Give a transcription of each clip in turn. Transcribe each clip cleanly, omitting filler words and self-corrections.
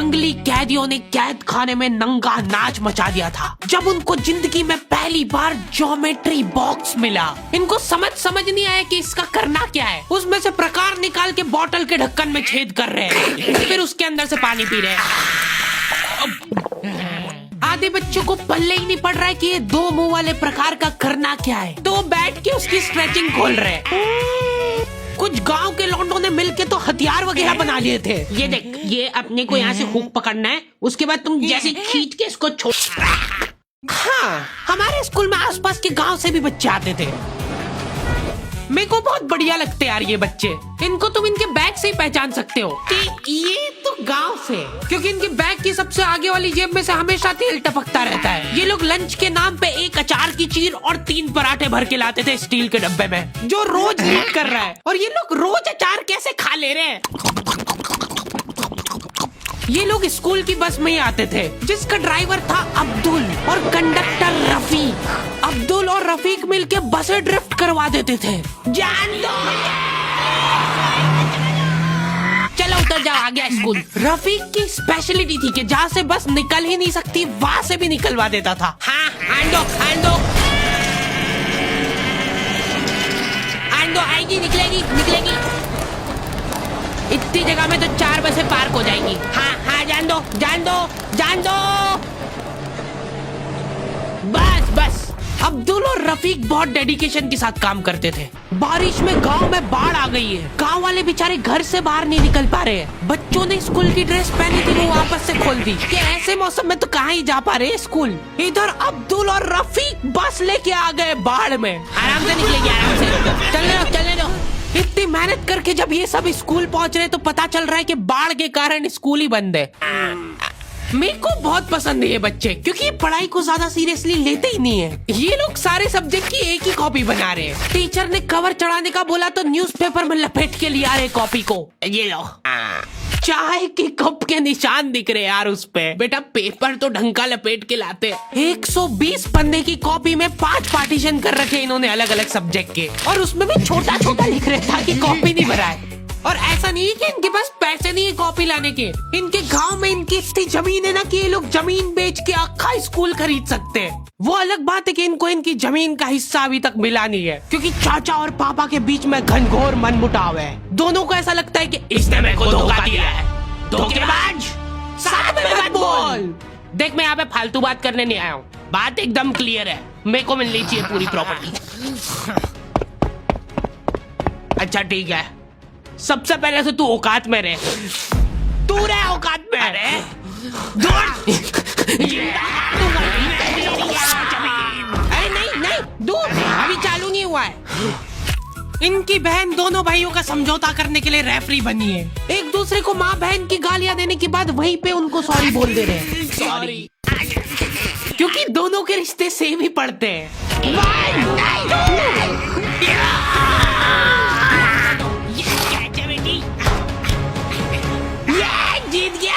जंगली कैदियों ने कैद खाने में नंगा नाच मचा दिया था जब उनको जिंदगी में पहली बार ज्योमेट्री बॉक्स मिला। इनको समझ नहीं आया कि इसका करना क्या है। उसमें से प्रकार निकाल के बोतल के ढक्कन में छेद कर रहे हैं, फिर उसके अंदर से पानी पी रहे हैं। आधे बच्चों को पल्ले ही नहीं पड़ रहा है कि ये दो मुंह वाले प्रकार का करना क्या है, तो वो बैठ के उसकी स्ट्रेचिंग खोल रहे हैं। कुछ गांव के लौंडों ने मिलके तो हथियार वगैरह बना लिए थे। ये देख, ये अपने को यहाँ से हुक पकड़ना है, उसके बाद तुम जैसे खींच के इसको छोड़। हाँ, हमारे स्कूल में आसपास के गांव से भी बच्चे आते थे। मेरे को बहुत बढ़िया लगते यार ये बच्चे। इनको तुम इनके बैग से ही पहचान सकते हो कि ये तो गांव से, क्योंकि इनके बैग की सबसे आगे वाली जेब में से हमेशा तेल टपकता रहता है। ये लोग लंच के नाम पे एक अचार की चीर और 3 पराठे भर के लाते थे स्टील के डब्बे में, जो रोज लीक कर रहा है। और ये लोग रोज अचार कैसे खा ले रहे हैं। ये लोग स्कूल की बस में ही आते थे, जिसका ड्राइवर था अब्दुल और कंडक्टर रफीक। अब्दुल और रफीक मिलके बसें ड्रिफ्ट करवा देते थे। जान दो, चलो उतर जाओ, आ गया स्कूल। रफीक की स्पेशलिटी थी कि जहाँ से बस निकल ही नहीं सकती वहाँ से भी निकलवा देता था। हाँ, आंदो आएगी, निकलेगी। इतनी जगह में तो 4 बसें पार्क हो जाएंगी। हाँ, जान दो। बस। अब्दुल और रफीक बहुत डेडिकेशन के साथ काम करते थे। बारिश में गांव में बाढ़ आ गई है, गांव वाले बेचारे घर से बाहर नहीं निकल पा रहे हैं। बच्चों ने स्कूल की ड्रेस पहनी थी, वो वापस से खोल दी कि ऐसे मौसम में तो कहाँ ही जा पा रहे हैं स्कूल। इधर अब्दुल और रफीक बस लेके आ गए बाढ़ में। आराम से निकलेगी, आराम से चलने दो। इतनी मेहनत करके जब ये सब स्कूल पहुंच रहे तो पता चल रहा है कि बाढ़ के कारण स्कूल ही बंद है। मेरे को बहुत पसंद है ये बच्चे, क्योंकि ये पढ़ाई को ज्यादा सीरियसली लेते ही नहीं है। ये लोग सारे सब्जेक्ट की एक ही कॉपी बना रहे हैं। टीचर ने कवर चढ़ाने का बोला तो न्यूज़पेपर में लपेट के लिया रहे कॉपी को। ये लो, चाय के कप के निशान दिख रहे यार उस पे। बेटा पेपर तो ढंग का लपेट के लाते। 120 पन्ने की कॉपी में 5 पार्टीशन कर रखे इन्होंने अलग अलग सब्जेक्ट के, और उसमें भी छोटा लिख रहे ताकि कॉपी नहीं भराए। और ऐसा नहीं है कि इनके पास पैसे नहीं है कॉपी लाने के। इनके गांव में इनकी इतनी जमीन है ना कि ये लोग जमीन बेच के अक्खा स्कूल खरीद सकते हैं। वो अलग बात है कि इनको इनकी जमीन का हिस्सा अभी तक मिला नहीं है, क्योंकि चाचा और पापा के बीच में घनघोर मनमुटाव है। दोनों को ऐसा लगता है कि इसने मेरे को धोखा दिया है। धोखेबाज, साथ में मत बोल। देख, मैं यहाँ पे फालतू बात करने नहीं आया हूँ, बात एकदम क्लियर है। मेरे को मिलनी चाहिए पूरी प्रॉपर्टी। अच्छा ठीक है, सबसे पहले तो तू औकात में रहे। तू रहे औकात में। अरे नहीं, दूर, अभी चालू नहीं हुआ है। इनकी बहन दोनों भाइयों का समझौता करने के लिए रेफरी बनी है। एक दूसरे को माँ बहन की गालियां देने के बाद वहीं पे उनको सॉरी बोल दे रहे हैं। सॉरी, क्योंकि दोनों के रिश्ते सेम ही पड़ते हैं। जीत गया।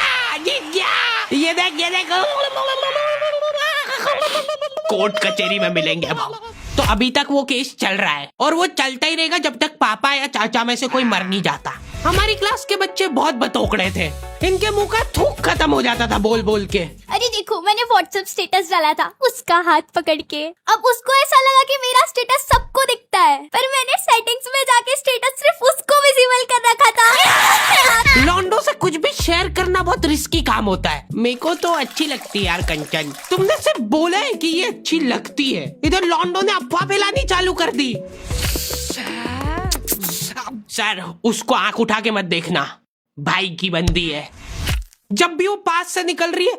ये देख कोर्ट कचहरी में मिलेंगे अब। तो अभी तक वो केस चल रहा है और वो चलता ही रहेगा जब तक पापा या चाचा में से कोई मर नहीं जाता। हमारी क्लास के बच्चे बहुत बतोकड़े थे, इनके मुंह का थूक खत्म हो जाता था बोल के। अरे देखो, मैंने व्हाट्सएप स्टेटस डाला था उसका हाथ पकड़ के। अब उसको ऐसा लगा कि मेरा स्टेटस सबको दिखता है, पर मैंने सेटिंग्स में जाके स्टेटस सिर्फ उसको विजिबल कर रखा था। लॉन्डो से कुछ भी शेयर करना बहुत रिस्की काम होता है। मेरे को तो अच्छी लगती है यार कंचन। तुमने सिर्फ बोला है कि ये अच्छी लगती है, इधर लॉन्डो ने अफवाह फैलानी चालू कर दी। सर, उसको आंख उठा के मत देखना, भाई की बंदी है। जब भी वो पास से निकल रही है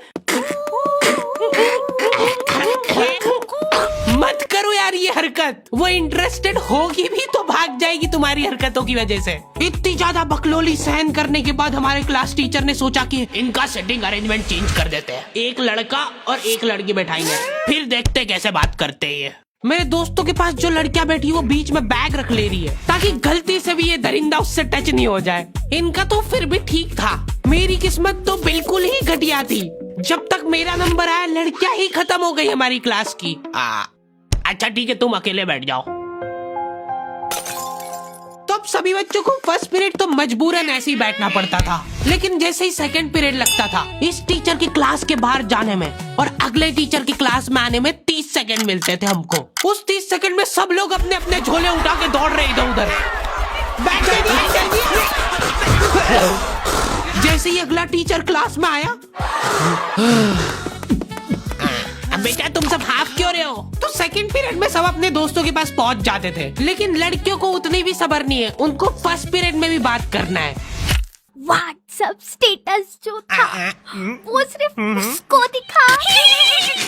मत करो यार ये हरकत। वो इंटरेस्टेड होगी भी तो भाग जाएगी तुम्हारी हरकतों की वजह से। इतनी ज्यादा बकलोली सहन करने के बाद हमारे क्लास टीचर ने सोचा कि इनका सेटिंग अरेंजमेंट चेंज कर देते हैं। एक लड़का और एक लड़की बैठाएंगे, फिर देखते कैसे बात करते हैं ये। मेरे दोस्तों के पास जो लड़कियां बैठी वो बीच में बैग रख ले रही है ताकि गलती से भी ये दरिंदा उससे टच नहीं हो जाए। इनका तो फिर भी ठीक था, मेरी किस्मत तो बिल्कुल ही घटिया थी। जब तक मेरा नंबर आया लड़कियां ही खत्म हो गई हमारी क्लास की। अच्छा ठीक है, तुम अकेले बैठ जाओ। तो अब सभी बच्चों को फर्स्ट पीरियड तो मजबूरन ऐसे ही बैठना पड़ता था, लेकिन जैसे ही सेकंड पीरियड लगता था इस टीचर की क्लास के बाहर जाने में और अगले टीचर की क्लास में आने में 30 सेकंड मिलते थे हमको। उस 30 सेकंड में सब लोग अपने अपने झोले उठा के दौड़ रहे इधर उधर। जैसे ही अगला टीचर क्लास में आया, बेटा तुम सब हाफ क्यों रहे हो, तो सेकंड पीरियड में सब अपने दोस्तों के पास पहुंच जाते थे। लेकिन लड़कियों को उतनी भी सब्र नहीं है, उनको फर्स्ट पीरियड में भी बात करना है। व्हाट्सएप स्टेटस जो था वो सिर्फ उसको दिखा।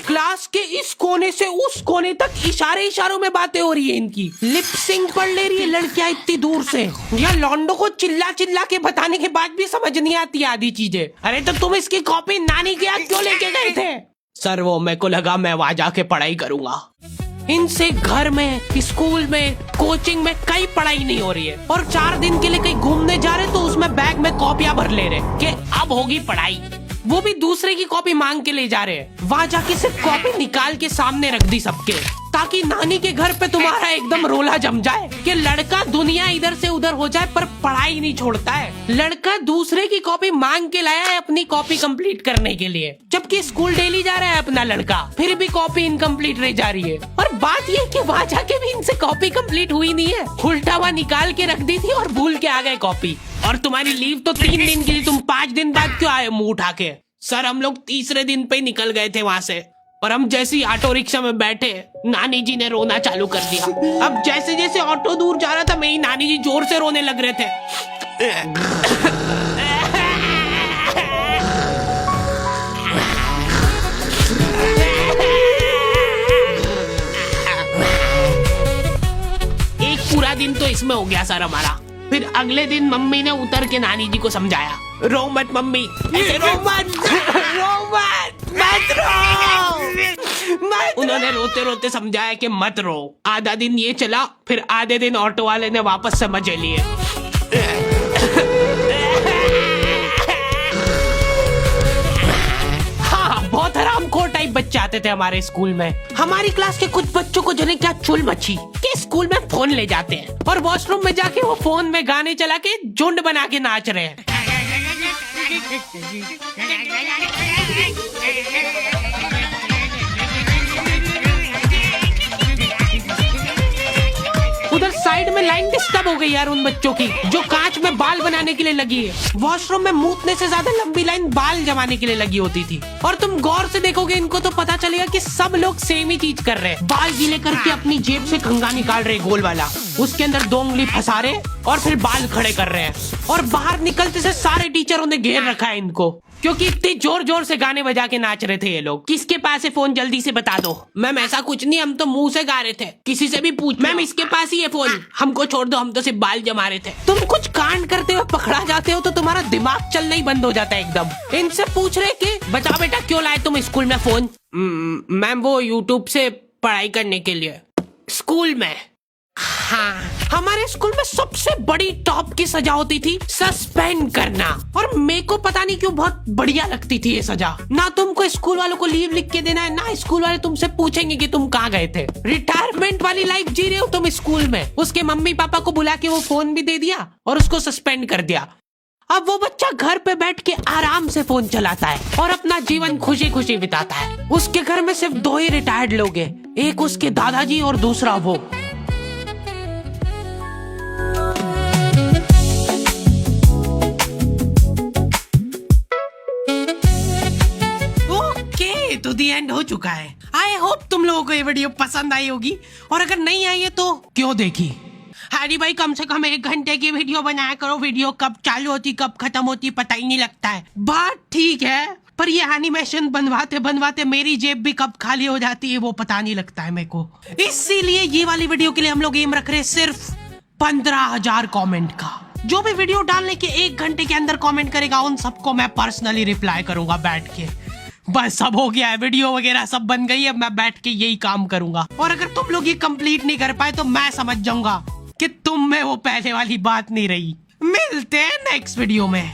क्लास के इस कोने से उस कोने तक इशारों में बातें हो रही है इनकी। लिप सिंक पढ़ ले रही है लड़कियां इतनी दूर से। या लौंडो को चिल्ला चिल्ला के बताने के बाद भी समझ नहीं आती आधी चीजें। अरे तो तुम इसकी कॉपी नानी के यहाँ क्यों लेके गए थे? सर वो मेरे को लगा मैं वहां जाके पढ़ाई करूंगा। इनसे घर में, स्कूल में, कोचिंग में कई पढ़ाई नहीं हो रही है और 4 दिन के लिए कहीं घूमने जा रहे तो उसमें बैग में कॉपियां भर ले रहे कि अब होगी पढ़ाई। वो भी दूसरे की कॉपी मांग के ले जा रहे हैं। वहां जाके सिर्फ कॉपी निकाल के सामने रख दी सबके, ताकि नानी के घर पे तुम्हारा एकदम रोला जम जाए कि लड़का दुनिया इधर से उधर हो जाए पर पढ़ाई नहीं छोड़ता है। लड़का दूसरे की कॉपी मांग के लाया है अपनी कॉपी कंप्लीट करने के लिए, जबकि स्कूल डेली जा रहा है अपना लड़का, फिर भी कॉपी इनकम्प्लीट रह जा रही है। और बात ये कि वहां जाके भी इनसे कॉपी कंप्लीट हुई नहीं है, उल्टा हुआ निकाल के रख दी थी और भूल के आ गए कॉपी। और तुम्हारी लीव तो 3 दिन के लिए, तुम 5 दिन बाद क्यों आए मुंह उठा के? सर हम लोग तीसरे दिन पे निकल गए थे वहाँ से और हम जैसे ही ऑटो रिक्शा में बैठे नानी जी ने रोना चालू कर दिया। अब जैसे जैसे ऑटो दूर जा रहा था मेरी नानी जी जोर से रोने लग रहे थे। एक पूरा दिन तो इसमें हो गया सर हमारा। फिर अगले दिन मम्मी ने उतर के नानी जी को समझाया, रो मत मम्मी, ऐसे रो मत, मत रो। उन्होंने रोते रोते समझाया कि मत रो। आधा दिन ये चला, फिर आधे दिन ऑटो वाले ने वापस से मजे लिए। हाँ, बहुत हरामखोर टाइप बच्चे आते थे हमारे स्कूल में। हमारी क्लास के कुछ बच्चों को जने क्या चुल मची कि स्कूल में फोन ले जाते हैं और वॉशरूम में जाके वो फोन में गाने चला के झुंड बना के नाच रहे हैं। उधर साइड में लाइन डिस्टर्ब हो गई यार उन बच्चों की जो कांच में बाल बनाने के लिए लगी है। वॉशरूम में मूतने से ज्यादा लंबी लाइन बाल जमाने के लिए लगी होती थी। और तुम गौर से देखोगे इनको तो पता चलेगा कि सब लोग सेम ही चीज कर रहे हैं। बाल गीले करके अपनी जेब से कंघा निकाल रहे गोल वाला, उसके अंदर 2 उंगली फंसा रहे और फिर बाल खड़े कर रहे हैं। और बाहर निकलते से सारे टीचरों ने घेर रखा है इनको, क्योंकि इतने जोर जोर से गाने बजा के नाच रहे थे ये लोग। किसके पास है फोन, जल्दी से बता दो। मैम ऐसा कुछ नहीं, हम तो मुंह से गा रहे थे। किसी से भी पूछ, मैम इसके पास ही है फोन, हमको छोड़ दो, हम तो सिर्फ बाल जमा रहे थे। तुम कुछ कांड करते हुए पकड़ा जाते हो तो तुम्हारा दिमाग चलना ही बंद हो जाता है एकदम। इनसे पूछ रहे कि बता बेटा क्यों लाए तुम स्कूल में फोन? मैम वो यूट्यूब से पढ़ाई करने के लिए। स्कूल में? हाँ, हमारे स्कूल में सबसे बड़ी टॉप की सजा होती थी सस्पेंड करना। और मेरे को पता नहीं क्यों बहुत बढ़िया लगती थी ये सजा। ना तुमको स्कूल वालों को लीव लिख के देना है, ना स्कूल वाले तुमसे पूछेंगे कि तुम कहाँ गए थे। रिटायरमेंट वाली लाइफ जी रहे हो तुम स्कूल में। उसके मम्मी पापा को बुला के वो फोन भी दे दिया और उसको सस्पेंड कर दिया। अब वो बच्चा घर पे बैठ के आराम से फोन चलाता है और अपना जीवन खुशी खुशी बिताता है। उसके घर में सिर्फ 2 ही रिटायर्ड लोग हैं, एक उसके दादाजी और दूसरा वो। तो दी एंड हो चुका है। आई होप तुम लोगों को ये वीडियो पसंद आई होगी, और अगर नहीं आई है तो क्यों देखी। हरी भाई कम से कम 1 घंटे की वीडियो बनाया करो। वीडियो कब चालू होती कब खत्म होती पता ही नहीं लगता है। बात ठीक है, पर ये एनिमेशन बनवाते बनवाते मेरी जेब भी कब खाली हो जाती है वो पता नहीं लगता है मेरे को। इसीलिए ये वाली वीडियो के लिए हम लोग एम रख रहे हैं सिर्फ 15,000 कमेंट का। जो भी वीडियो डालने के 1 घंटे के अंदर कमेंट करेगा उन सबको मैं पर्सनली रिप्लाई करूंगा बैठ के। बस सब हो गया है, वीडियो वगैरह सब बन गई है, मैं बैठ के यही काम करूंगा। और अगर तुम लोग ये कंप्लीट नहीं कर पाए तो मैं समझ जाऊंगा कि तुम में वो पहले वाली बात नहीं रही। मिलते हैं नेक्स्ट वीडियो में।